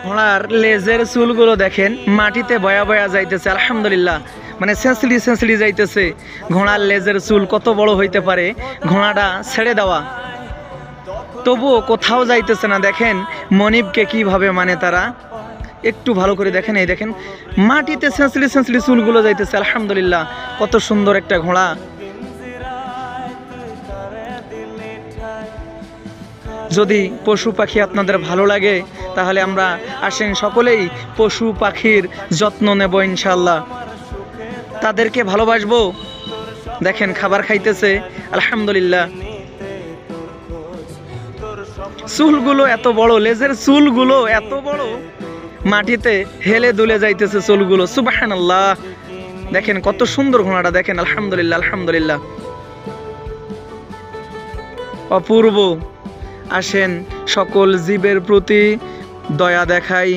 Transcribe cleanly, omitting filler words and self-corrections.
ঘোড়ার লেজের চুলগুলো দেখেন মাটিতে বয়া বয়া যাইতেছে, আলহামদুলিল্লাহ, মানে সেঁচড়ি সেঁচড়ি যাইতেছে। ঘোড়ার লেজের চুল কত বড় হইতে পারে, ঘোড়াটা ছেড়ে দেওয়া, তবুও কোথাও যাইতেছে না। দেখেন মনিবকে কিভাবে মানে তারা, একটু ভালো করে দেখেন, এই দেখেন মাটিতে সেঁচড়ি সেঁচড়ি চুলগুলো যাইতেছে, আলহামদুলিল্লাহ, কত সুন্দর একটা ঘোড়া। যদি পশু পাখি আপনাদের ভালো লাগে তাহলে আমরা আসেন সকলেই পশু পাখির যত্ন নেব ইনশাআল্লাহ, তাদেরকে ভালোবাসবো। দেখেন খাবার খাইতেছে, আলহামদুলিল্লাহ। চুলগুলো এত বড়, লেজের চুলগুলো এত বড়, মাটিতে হেলে দুলে যাইতেছে চুলগুলো, সুবহানাল্লাহ। দেখেন কত সুন্দর ঘোড়াটা, দেখেন আলহামদুলিল্লাহ, আলহামদুলিল্লাহ, অপূর্ব। আসেন সকল জীবের প্রতি দয়া দেখাই।